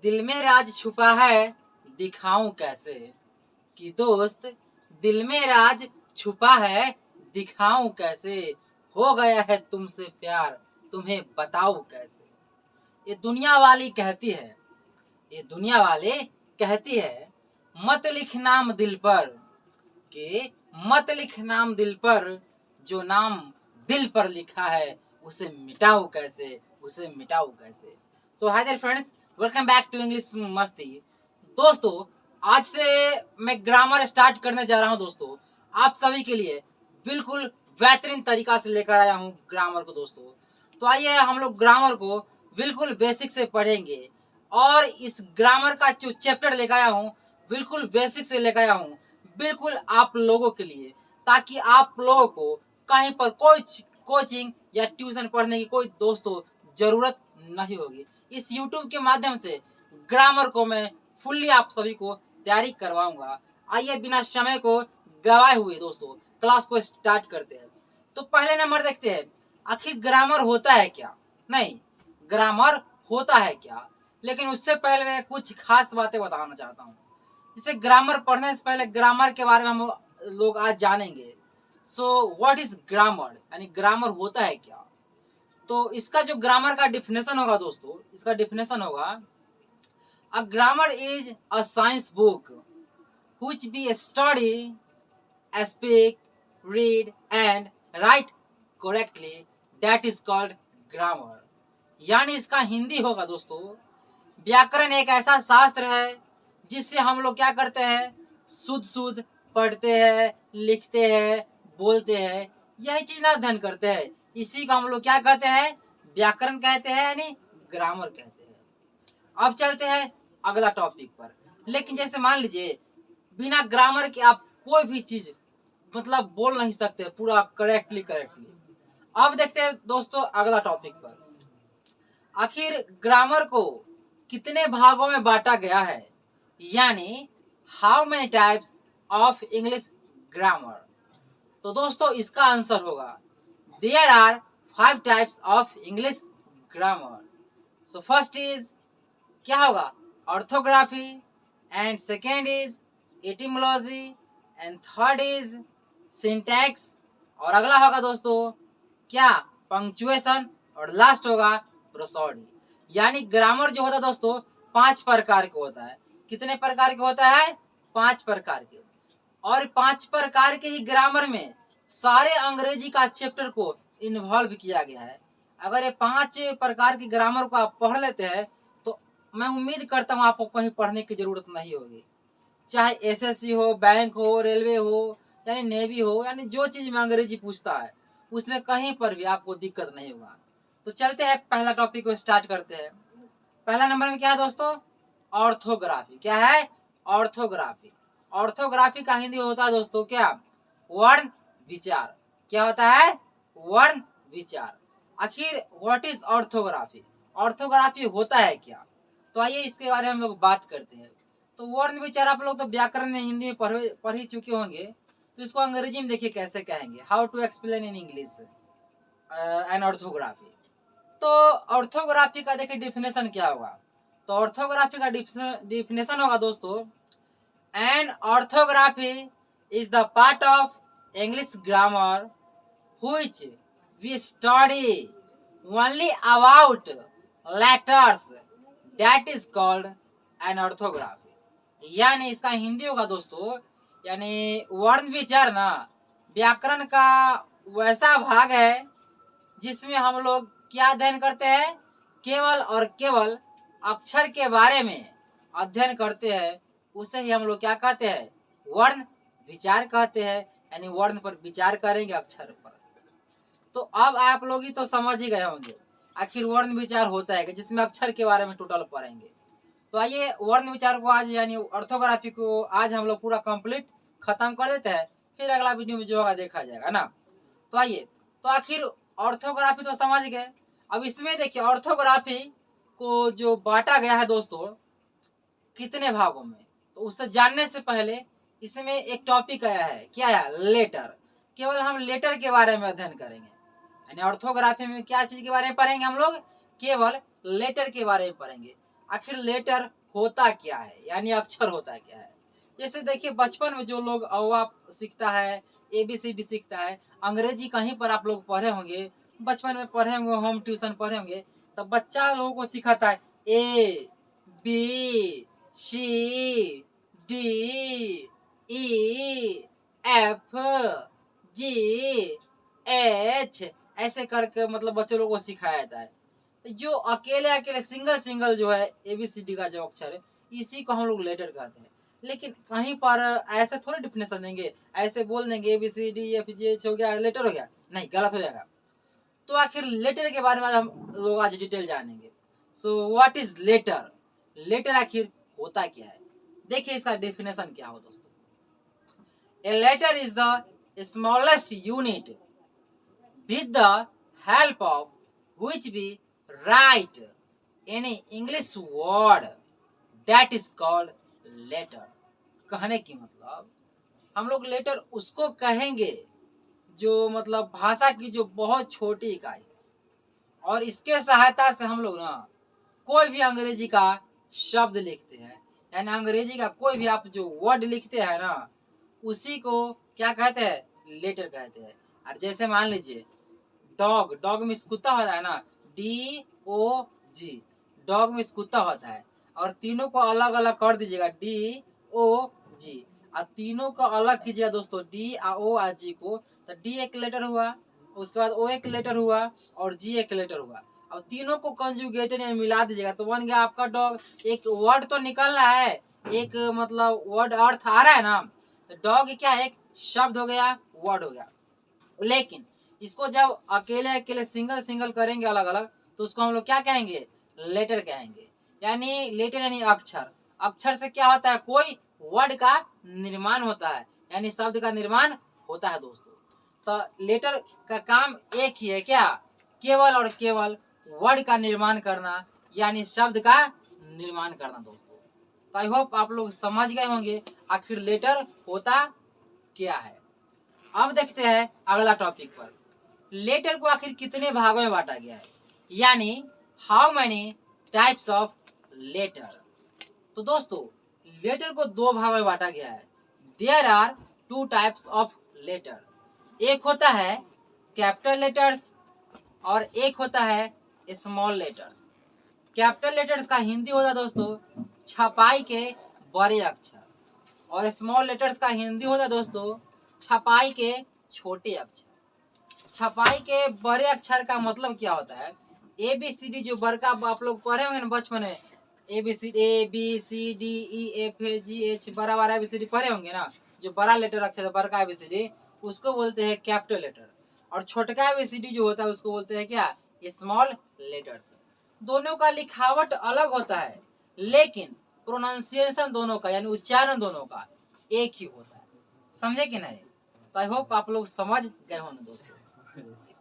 दिल में राज छुपा है दिखाऊं कैसे। कि दोस्त दिल में राज छुपा है दिखाऊं कैसे। हो गया है तुमसे प्यार तुम्हें बताऊं कैसे। ये दुनिया वाली कहती है, ये दुनिया वाले कहती है, मत लिख नाम दिल पर, कि मत लिख नाम दिल पर, जो नाम दिल पर लिखा है उसे मिटाओ कैसे, उसे मिटाओ कैसे। So hi there friends, welcome back to English Masti. दोस्तों आज से मैं ग्रामर स्टार्ट करने जा रहा हूं। दोस्तों आप सभी के लिए बिल्कुल बेहतरीन तरीका से लेकर आया हूं ग्रामर को। दोस्तों तो आइए हम लोग ग्रामर को बिल्कुल बेसिक से पढ़ेंगे, और इस ग्रामर का जो चैप्टर लेकर आया हूँ बिल्कुल बेसिक से लेकर आया हूँ बिल्कुल आप लोगों के लिए, ताकि आप लोगों को कहीं पर कोई कोचिंग या ट्यूशन पढ़ने की कोई दोस्तों जरूरत नहीं होगी। इस YouTube के माध्यम से ग्रामर को मैं फुल्ली आप सभी को तैयारी करवाऊंगा। आइए बिना समय को गवाए हुए दोस्तों क्लास को स्टार्ट करते हैं। तो पहले नंबर देखते हैं, आखिर ग्रामर होता है क्या। नहीं, ग्रामर होता है क्या, लेकिन उससे पहले मैं कुछ खास बातें बताना चाहता हूँ। जिसे ग्रामर पढ़ने से पहले ग्रामर के बारे में हम लोग आज जानेंगे। सो व्हाट इज ग्रामर, यानी ग्रामर होता है क्या। तो इसका जो ग्रामर का डिफिनेशन होगा दोस्तों, इसका डिफिनेशन होगा, a grammar is a science book which be study, speak, read and write correctly, that is called grammar। यानी इसका हिंदी होगा दोस्तों, व्याकरण एक ऐसा शास्त्र है जिससे हम लोग क्या करते हैं, शुद्ध शुद्ध पढ़ते हैं, लिखते हैं, बोलते हैं, यही चीज ना अध्ययन करते हैं। इसी को हम लोग क्या कहते हैं, व्याकरण कहते हैं, यानी ग्रामर कहते हैं। अब चलते हैं अगला टॉपिक पर। लेकिन जैसे मान लीजिए बिना ग्रामर के आप कोई भी चीज मतलब बोल नहीं सकते पूरा करेक्टली। अब देखते हैं दोस्तों अगला टॉपिक पर, आखिर ग्रामर को कितने भागों में बांटा गया है, यानी how many types of English grammar. तो दोस्तों इसका आंसर होगा, there are 5 types of English grammar. So first is क्या होगा, orthography, and second is etymology, and third is syntax, और अगला होगा दोस्तों क्या, पंक्चुएशन, और लास्ट होगा प्रोसोडी। यानी ग्रामर जो होता है दोस्तों 5 प्रकार के होता है। कितने प्रकार के होता है, 5 प्रकार के। और 5 प्रकार के ही ग्रामर में सारे अंग्रेजी का चैप्टर को इन्वॉल्व किया गया है। अगर ये 5 प्रकार की ग्रामर को आप पढ़ लेते हैं तो मैं उम्मीद करता हूँ आपको कहीं पढ़ने की जरूरत नहीं होगी। चाहे एसएससी हो, बैंक हो, रेलवे हो, यानी नेवी हो, यानी जो चीज में अंग्रेजी पूछता है उसमें कहीं पर भी आपको दिक्कत नहीं होगा। तो चलते हैं पहला टॉपिक को स्टार्ट करते हैं। पहला नंबर में क्या है दोस्तों, ऑर्थोग्राफी। क्या है, ऑर्थोग्राफी। ऑर्थोग्राफी का हिंदी होता है दोस्तों क्या, वर्ण विचार। क्या होता है, वर्ण विचार। आखिर व्हाट इज ऑर्थोग्राफी, ऑर्थोग्राफी होता है क्या। तो आइए इसके बारे में हम लोग बात करते हैं। तो वर्ण विचार आप लोग तो व्याकरण में हिंदी में पढ़ ही चुके होंगे, तो इसको अंग्रेजी में देखिए कैसे कहेंगे, how to explain in English an orthography. तो ऑर्थोग्राफी का देखिए डिफिनेशन क्या होगा। तो ऑर्थोग्राफी का डिफिनेशन होगा दोस्तों, an orthography is the part of English grammar which we study only about letters, that is called an orthography. यानी इसका हिंदी होगा दोस्तों, यानी वर्ण विचार ना व्याकरण का वैसा भाग है जिसमें हम लोग क्या अध्ययन करते हैं, केवल और केवल अक्षर के बारे में अध्ययन करते हैं। उसे ही हम लोग क्या कहते हैं, वर्ण विचार कहते हैं। यानी वर्ण पर विचार करेंगे अक्षर पर। तो अब आप लोग ही तो समझ ही गए होंगे आखिर वर्ण विचार होता है जिसमें अक्षर के बारे में टोटल पढ़ेंगे। तो आइए वर्ण विचार को आज यानी ऑर्थोग्राफी को आज हम लोग पूरा कंप्लीट खत्म कर देते हैं, फिर अगला वीडियो में जो होगा देखा जाएगा ना। तो आइए, तो आखिर ऑर्थोग्राफी तो समझ गए। अब इसमें देखिए ऑर्थोग्राफी को जो बांटा गया है दोस्तों कितने भागों में, तो उससे जानने से पहले इसमें एक टॉपिक आया है, क्या है, लेटर। केवल हम लेटर के बारे में अध्ययन करेंगे। यानी ऑर्थोग्राफी में क्या चीज के बारे में पढ़ेंगे हम लोग, केवल लेटर के बारे में पढ़ेंगे। आखिर लेटर होता क्या है, यानी अक्षर होता क्या है। जैसे देखिए बचपन में जो लोग अ सीखता है, ABCD सीखता है, अंग्रेजी कहीं पर आप लोग पढ़े होंगे, बचपन में पढ़े होंगे, होम ट्यूशन पढ़े होंगे, तब बच्चा लोगों को सिखाता है ABCDEFGH, ऐसे करके मतलब बच्चों लोगों को सिखाया जाता है। जो अकेले अकेले सिंगल सिंगल जो है ABCD का जो अक्षर है, इसी को हम लोग लेटर कहते हैं। लेकिन कहीं पर ऐसे थोड़ी डिफिनेशन देंगे, ऐसे बोल देंगे ABCDEFGH हो गया लेटर हो गया, नहीं, गलत हो जाएगा। तो आखिर लेटर के बारे में हम लोग आज डिटेल जानेंगे। So what is letter, letter आखिर होता क्या है। देखिए इसका डेफिनेशन क्या हो दोस्तों। A letter is the smallest unit with the help of which we write any English word that is called letter। कहने की मतलब हम लोग लेटर उसको कहेंगे जो मतलब भाषा की जो बहुत छोटी इकाई, और इसके सहायता से हम लोग ना कोई भी अंग्रेजी का शब्द लिखते हैं, यानी अंग्रेजी का कोई भी आप जो वर्ड लिखते हैं ना, उसी को क्या कहते हैं, लेटर कहते हैं। और जैसे मान लीजिए डॉग, डॉग में कुत्ता होता है ना, DOG, डॉग में कुत्ता होता है, और तीनों को अलग अलग कर दीजिएगा DOG, और तीनों को अलग कीजिएगा दोस्तों DOG को, तो D एक लेटर हुआ, उसके बाद O एक लेटर हुआ, और G एक लेटर हुआ, और तीनों को कंजुगेटेड यानी मिला दीजिएगा तो बन गया आपका डॉग। एक वर्ड तो निकल रहा है, एक मतलब वर्ड अर्थ आ रहा है ना, तो डॉग क्या एक शब्द हो गया, वर्ड हो गया। लेकिन इसको जब अकेले अकेले सिंगल सिंगल करेंगे अलग अलग, तो उसको हम लोग क्या कहेंगे, लेटर कहेंगे। यानी लेटर यानी अक्षर, अक्षर से क्या होता है, कोई वर्ड का निर्माण होता है, यानी शब्द का निर्माण होता है दोस्तों। तो लेटर का काम एक ही है, क्या, केवल और केवल वर्ड का निर्माण करना, यानी शब्द का निर्माण करना दोस्तों। तो आई होप आप लोग समझ गए होंगे आखिर लेटर होता क्या है। अब देखते हैं अगला टॉपिक पर, लेटर को आखिर कितने भागों में बांटा गया है, यानी how many types of letter. तो दोस्तों लेटर को दो भागों में बांटा गया है। There are 2 types of letter, एक होता है कैपिटल लेटर्स और एक होता है स्मॉल लेटर्स। कैपिटल लेटर्स का हिंदी होता है दोस्तों छपाई के बड़े अक्षर, और स्मॉल लेटर्स का हिंदी होता है दोस्तों छपाई के छोटे अक्षर। छपाई के बड़े अक्षर का मतलब क्या होता है, ABCD जो बड़का आप लोग पढ़े होंगे ना बचपन में, ABCDEFGH बड़ा बड़ा ABCD पढ़े होंगे ना, जो बड़ा लेटर अक्षर है बड़का ABCD, उसको बोलते हैं कैपिटल लेटर, और छोटका ABCD जो होता है उसको बोलते हैं क्या, स्मॉल लेटर्स। दोनों का लिखावट अलग होता है, लेकिन प्रोनाउंसिएशन दोनों का यानी उच्चारण दोनों का एक ही होता है। समझे कि नहीं। तो आई होप आप लोग समझ गए होंगे दोस्तों,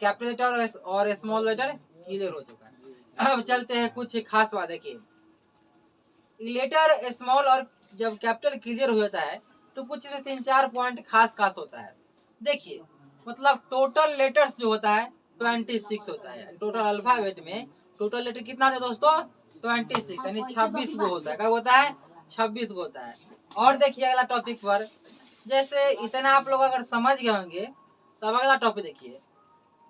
कैपिटल लेटर और स्मॉल लेटर क्लियर हो चुका है। अब चलते हैं कुछ खास बात। देखिए लेटर स्मॉल और जब कैपिटल क्लियर हो जाता है तो कुछ 3-4 पॉइंट खास खास होता है। देखिए मतलब टोटल लेटर्स जो होता है 26 होता है। टोटल अल्फाबेट में टोटल लेटर कितना होता है दोस्तों, 26 यानी 26 गो होता है। क्या होता है, 26 गो होता है। और देखिए अगला टॉपिक पर, जैसे इतना आप लोग अगर समझ गए होंगे तब अगला टॉपिक देखिए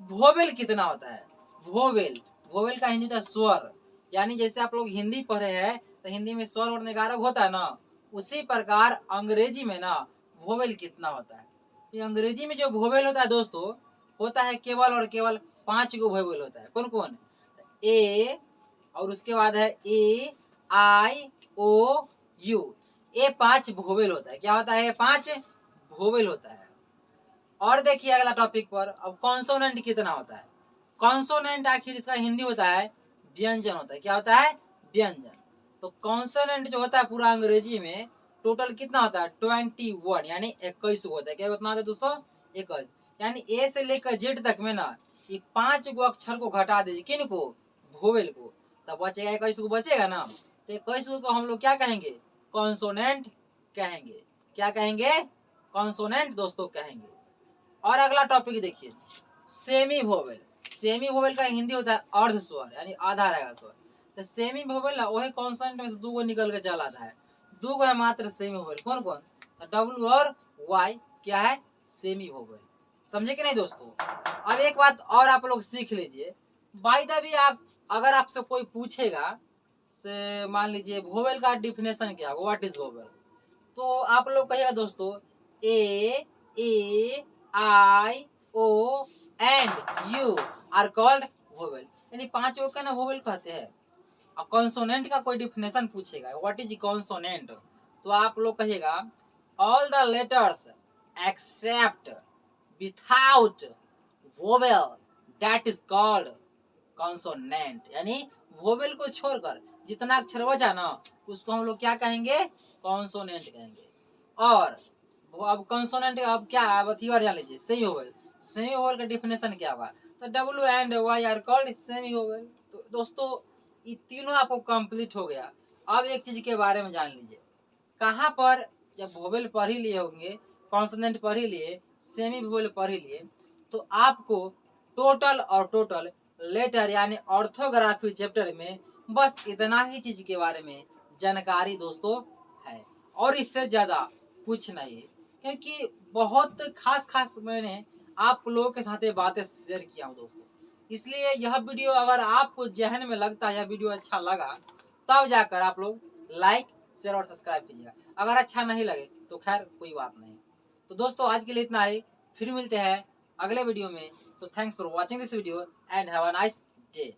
वोवेल कितना होता है। वोवेल, वोवेल का हिंदी होता है स्वर, यानी जैसे आप लोग हिंदी पढ़े हैं तो हिंदी में स्वर और निगारक होता है ना, उसी प्रकार अंग्रेजी में ना वोवेल कितना होता है। ये अंग्रेजी में जो वोवेल होता है दोस्तों होता है केवल और केवल 5 गो वोवेल होता है। कौन कौन, ए, और उसके बाद है ए आई ओ यू, ये 5 वोवेल होता है। क्या होता है, 5 वोवेल होता है। और देखिए अगला टॉपिक पर, अब कॉन्सोनेंट कितना होता है। कॉन्सोनेंट आखिर इसका हिंदी होता है व्यंजन होता है। क्या होता है, व्यंजन। तो कॉन्सोनेंट जो होता है पूरा अंग्रेजी में टोटल कितना होता है 21 यानी 21 होता है। क्या कितना होता है दोस्तों, 21। यानी ए से लेकर जेड तक में ना ये 5 गो अक्षर को घटा दीजिए, किन को, वोवेल को, तब बचेगा 21 को बचेगा ना। तो 21 को हम लोग क्या कहेंगे, कॉन्सोनेंट कहेंगे। क्या कहेंगे, कॉन्सोनेंट दोस्तों कहेंगे। और अगला टॉपिक देखिए सेमी वोवेल। सेमी वोवेल का हिंदी होता है अर्ध स्वर, यानी आधा रहेगा स्वर। तो सेमी वोवेल ना वही कॉन्सोनेंट में से 2 गो निकल के चला आता है, 2 गो है मात्र सेमी वोवेल। कौन कौन? तो डब्ल्यू और वाई क्या है? Semi vowel. समझे कि नहीं दोस्तों? अब एक बात और आप लोग सीख लीजिए, बाय द वे आप अगर आपसे कोई पूछेगा से मान लीजिए वोवेल का डिफिनेशन क्या है, व्हाट इज वोवेल, तो आप लोग कहिएगा दोस्तों A I O and U are called vowel, यानी 5 को ना वोवेल कहते हैं। और कॉन्सोनेंट का कोई डिफिनेशन पूछेगा व्हाट इज कॉन्सोनेंट, तो आप लोग कहिएगा all the letters except without vowel that is called consonant, यानी वोवेल को छोड़कर जितना अक्षर बचा ना उसको हम लोग क्या कहेंगे? कॉन्सोनेंट कहेंगे। और अब कॉन्सोनेंट अब क्या अथी और जान लीजिए सेमी वोवेल। सेमी वोवेल का डिफिनेशन क्या हुआ? तो W and Y are called semi vowel. तो दोस्तों ये तीनों आपको कंप्लीट हो गया। अब एक चीज के बारे में जान लीजिए, कहाँ पर जब वोवेल पढ़ ही लिए होंगे, कॉन्सोनेंट पढ़ ही लिए, सेमी वोवेल पढ़ ही लिए, तो आपको टोटल और टोटल लेटर यानी ऑर्थोग्राफी चैप्टर में बस इतना ही चीज के बारे में जानकारी दोस्तों है, और इससे ज्यादा कुछ नहीं है। क्योंकि बहुत खास मैंने आप लोगों के साथ ये बातें शेयर किया हूँ दोस्तों, इसलिए यह वीडियो अगर आपको जहन में लगता है यह वीडियो अच्छा लगा, तब जाकर आप लोग लाइक शेयर और सब्सक्राइब कीजिएगा। अगर अच्छा नहीं लगे तो खैर कोई बात नहीं। तो दोस्तों आज के लिए इतना ही, फिर मिलते हैं अगले वीडियो में। So thanks for watching this video and have a nice day.